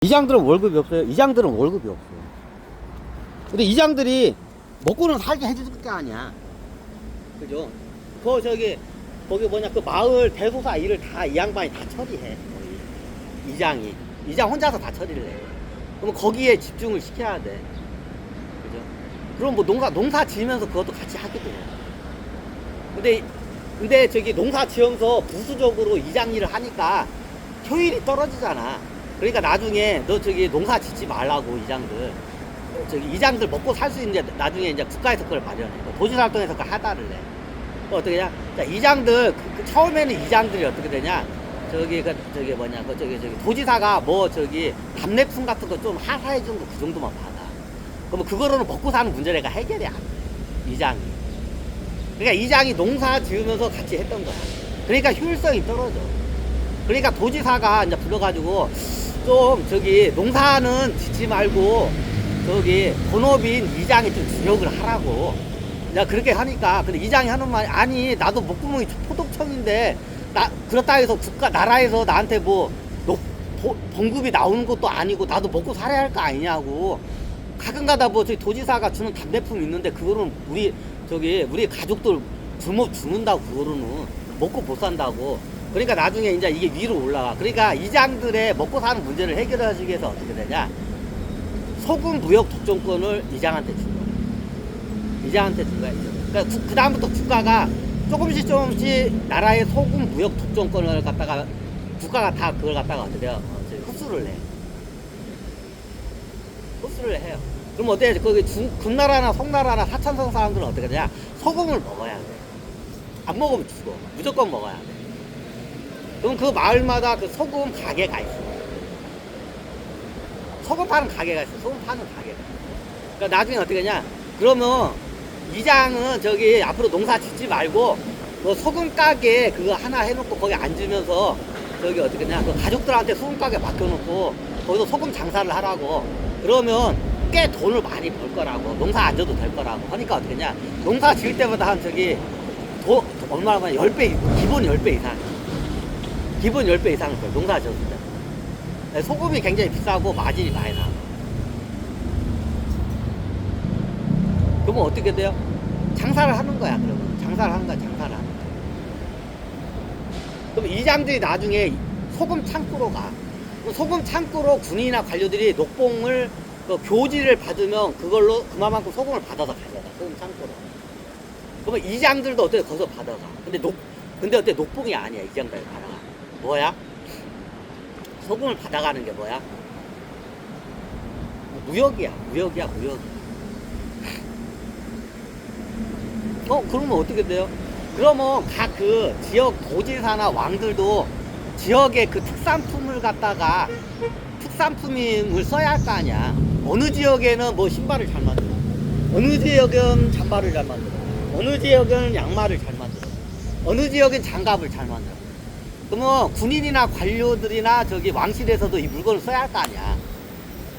이장들은 월급이 없어요. 이장들은 월급이 없어요. 근데 이장들이 먹고는 살게 해줄 게 아니야. 그죠? 거기 뭐냐, 그 마을 대소사 일을 다 이 양반이 다 처리해. 거의. 이장이. 이장 혼자서 다 처리를 해. 그럼 거기에 집중을 시켜야 돼. 그죠? 그럼 뭐 농사 지으면서 그것도 같이 하기도 해. 근데 저기 농사 지으면서 부수적으로 이장 일을 하니까 효율이 떨어지잖아. 그러니까 나중에 너 저기 농사 짓지 말라고 이장들 먹고 살 수 있는데 나중에 이제 국가에서 그걸 마련해. 도지사활동에서 그걸 하다를 해. 어떻게 되냐? 자, 이장들 처음에는 이장들이 어떻게 되냐? 도지사가 답례품 같은 거 좀 하사해 준 거 그 정도만 받아. 그러면 그거로는 먹고 사는 문제가 해결이 안 돼. 이장이. 그러니까 이장이 농사 지으면서 같이 했던 거야. 그러니까 효율성이 떨어져. 그러니까 도지사가 이제 불러가지고 좀 농사는 짓지 말고 본업인 이장이 좀 주력을 하라고. 야, 그렇게 하니까. 근데 이장이 하는 말이, 아니 나도 목구멍이 포독청인데 그렇다 해서 나라에서 나한테 봉급이 나오는 것도 아니고 나도 먹고 살아야 할 거 아니냐고. 가끔가다 도지사가 주는 답례품 있는데 그거는 우리 가족들 주먹 주는다고. 그거로는 먹고 못 산다고. 그러니까 나중에 이제 이게 위로 올라가. 그러니까 이장들의 먹고 사는 문제를 해결하기 위해서 어떻게 되냐? 소금 무역 독점권을 이장한테 준 거야. 이장한테 준 거야. 그러니까 그 다음부터 국가가 조금씩 나라의 소금 무역 독점권을 갖다가 국가가 다 그걸 갖다가 어떻게 돼요? 흡수를 해. 흡수를 해요. 그럼 어때? 거기 금나라나 송나라나 사천성 사람들은 어떻게 되냐? 소금을 먹어야 돼. 안 먹으면 죽어. 무조건 먹어야 돼. 그럼 그 마을마다 그 소금 가게가 있어. 소금 파는 가게가 있어. 소금 파는 가게가. 그러니까 나중에 어떻게 하냐? 그러면 이장은 앞으로 농사 짓지 말고 그 소금 가게 그거 하나 해놓고 거기 앉으면서 어떻게 하냐? 그 가족들한테 소금 가게 맡겨놓고 거기서 소금 장사를 하라고. 그러면 꽤 돈을 많이 벌 거라고. 농사 안 져도 될 거라고. 하니까 어떻게 하냐? 농사 지을 때보다 얼마나 10배, 기본 10배 이상. 기본 10배 이상을 거예요. 농사 지었을 때. 소금이 굉장히 비싸고 마진이 많이 나와. 그러면 어떻게 돼요? 장사를 하는 거야. 그러면 장사를 하는 거야. 그럼 이장들이 나중에 소금 창고로 가. 소금 창고로 군인이나 관료들이 녹봉을 교지를 받으면 그걸로 그만큼 소금을 받아서 가져가. 소금 창고로. 그러면 이장들도 어떻게 거기서 받아가. 근데 어때? 녹봉이 아니야. 이장들 받아가. 뭐야? 소금을 받아가는 게 뭐야? 무역이야. 그러면 어떻게 돼요? 그러면 각 그 지역 도지사나 왕들도 지역의 그 특산품을 갖다가 특산품을 써야 할 거 아니야. 어느 지역에는 신발을 잘 만들어. 어느 지역은 잠바를 잘 만들어. 어느 지역은 양말을 잘 만들어. 어느 지역은 장갑을 잘 만들어. 그러면 군인이나 관료들이나 왕실에서도 이 물건을 써야 할 거 아니야.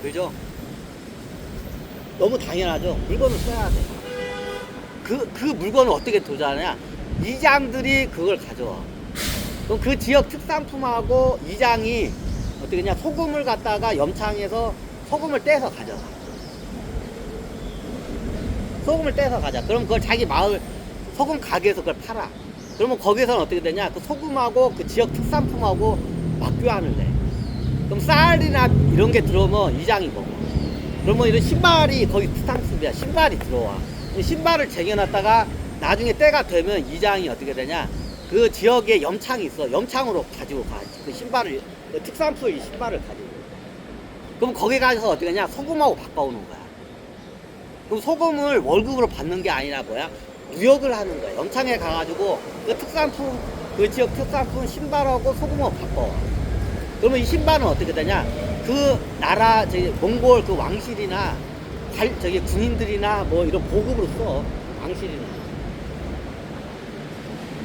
그죠? 너무 당연하죠. 물건을 써야 돼. 그 물건을 어떻게 도전하냐? 이장들이 그걸 가져와. 그럼 그 지역 특산품하고 이장이 어떻게 했냐? 소금을 갖다가 염창해서 소금을 떼서 가져가. 그럼 그걸 자기 마을 소금 가게에서 그걸 팔아. 그러면 거기서는 어떻게 되냐? 그 소금하고 그 지역 특산품하고 맞교환을 해. 그럼 쌀이나 이런 게 들어오면 이장이 먹어. 그러면 이런 신발이 거기 특산품이야. 신발이 들어와. 신발을 쟁여놨다가 나중에 때가 되면 이장이 어떻게 되냐? 그 지역에 염창이 있어. 염창으로 가지고 가. 그 신발을, 그 특산품 신발을 가지고. 그럼 거기 가서 어떻게 하냐? 소금하고 바꿔오는 거야. 그럼 소금을 월급으로 받는 게 아니라 뭐야? 무역을 하는 거야. 염창에 가가지고 그 특산품, 그 지역 특산품 신발하고 소금하고 바꿔. 그러면 이 신발은 어떻게 되냐? 그 나라, 몽골 그 왕실이나 군인들이나 이런 보급으로 써. 왕실이나.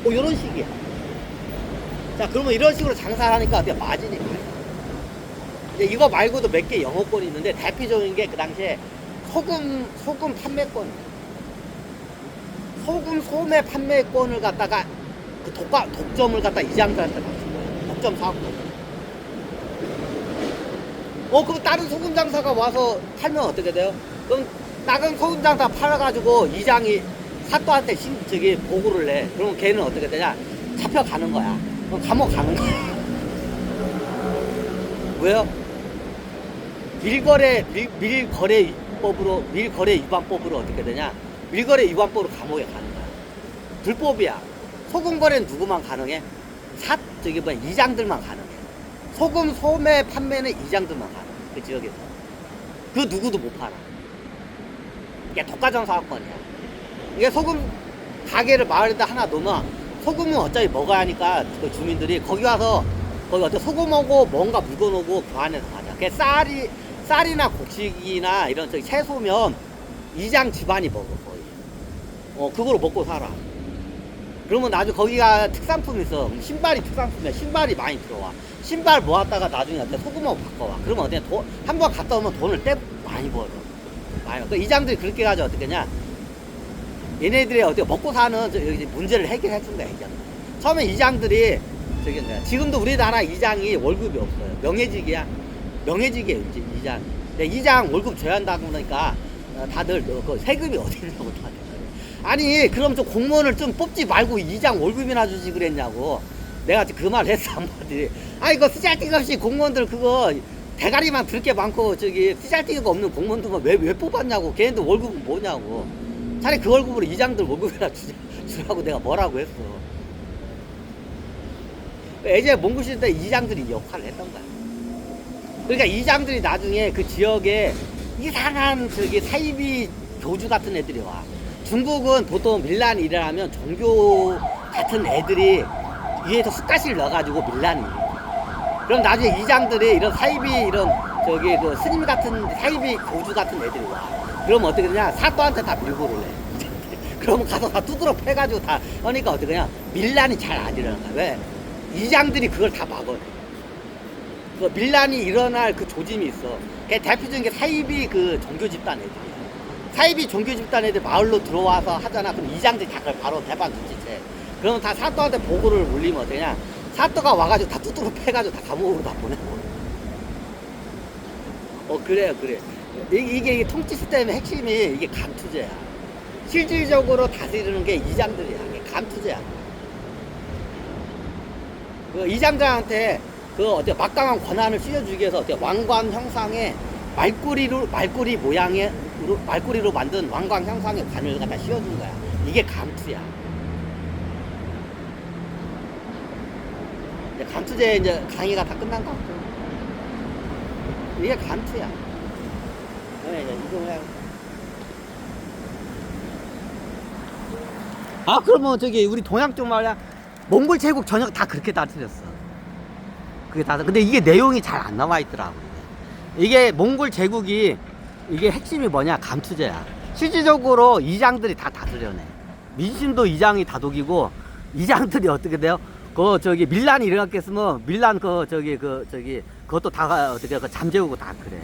이런 식이야. 자, 그러면 이런 식으로 장사를 하니까 어떻게 마진이 많이 나. 이거 말고도 몇 개 영업권이 있는데 대표적인 게 그 당시에 소금 판매권. 소금 소매 판매권을 갖다가 그 독점을 갖다 이장들한테 맡은 거예요. 독점 사업권. 그럼 다른 소금 장사가 와서 팔면 어떻게 돼요? 그럼 다른 소금 장사 팔아가지고 이장이 사또한테 저기 보고를 내. 그러면 걔는 어떻게 되냐? 잡혀가는 거야. 그럼 감옥 가는 거야. 왜요? 밀거래 위반법으로 어떻게 되냐? 밀거래 위반법으로 감옥에 가는 거야. 불법이야. 소금 거래는 누구만 가능해? 이장들만 가능해. 소금 소매 판매는 이장들만 가능해. 그 지역에서. 그 누구도 못 팔아. 이게 독과점 사건이야. 이게 소금 가게를 마을에다 하나 놓으면 소금은 어차피 먹어야 하니까 그 주민들이 거기 와서 거기 어떤 소금하고 뭔가 물건 오고 교환해서 가자. 그게 쌀이나 곡식이나 이런 저기 채소면 이장 집안이 먹어 거의. 그거로 먹고 살아. 그러면 나중에 거기가 특산품이 있어. 신발이 특산품이야. 신발이 많이 들어와. 신발 모았다가 나중에 소금하고 바꿔와. 그러면 어때? 한번 갔다 오면 돈을 많이 벌어. 많이 벌어. 이장들이 그렇게 가지고 어떻게 냐 얘네들이 어떻게 먹고 사는 문제를 해결해 준 거야, 이장. 처음에 이장들이 지금도 우리나라 이장이 월급이 없어요. 명예직이야. 명예직이에요, 이장. 근데 이장 월급 줘야 한다고 그러니까 다들 그 세금이 어딨냐고 다들. 아니 그럼 좀 공무원을 좀 뽑지 말고 이장 월급이나 주지 그랬냐고. 내가 그 말 했어 한마디. 아니 그 쓰잘데기 없이 공무원들 그거 대가리만 들게 많고 쓰잘데기가 없는 공무원들만 왜 뽑았냐고. 걔네들 월급은 뭐냐고. 차라리 그 월급으로 이장들 월급이나 주라고 내가 뭐라고 했어. 예전에 몽골시대 때 이장들이 역할을 했던 거야. 그러니까 이장들이 나중에 그 지역에 이상한 사이비 교주 같은 애들이 와. 중국은 보통 밀란 일을 하면 종교 같은 애들이 위에서 숟가락을 넣어가지고 밀란이. 그럼 나중에 이장들이 이런 사이비 그 스님 같은 사이비 교주 같은 애들이 와. 그러면 어떻게 되냐? 사또한테 다 밀고를 해. 그러면 가서 다 두드러 패가지고 다 하니까 어떻게 되냐? 밀란이 잘 안 일어나는 거야. 왜? 이장들이 그걸 다 막아내. 그 밀란이 일어날 그 조짐이 있어. 그 대표적인 게 사이비 그 종교 집단 애들이야. 사이비 종교 집단 애들 마을로 들어와서 하잖아. 그럼 이장들이 다 그걸 바로 대반 눈치채. 그러면 다 사또한테 보고를 올리면 어떠냐? 사또가 와가지고 다 두드러 패가지고 다 감옥으로 다 보내. 그래요, 그래. 이게 통치 시스템의 핵심이 이게 감투제야. 실질적으로 다스리는 게 이장들이야. 이게 감투제야. 그 이장장한테 막강한 권한을 씌워주기 위해서 왕관 형상의 말꼬리로 만든 왕관 형상의 관을 갖다 씌워준 거야. 이게 감투야. 이제 감투제 이제 강의가 다 끝난 것 같고. 이게 감투야. 그러면 우리 동양 쪽 말이야. 몽골 제국 전역 다 그렇게 다스렸어. 그게 다. 근데 이게 내용이 잘 안 나와 있더라고. 이게 몽골 제국이 이게 핵심이 뭐냐? 감투제야. 실질적으로 이장들이 다 다스려내. 민심도 이장이 다독이고 이장들이 어떻게 돼요? 밀란이 일어났겠으면 밀란 그것도 다 어떻게 잠재우고 다 그래.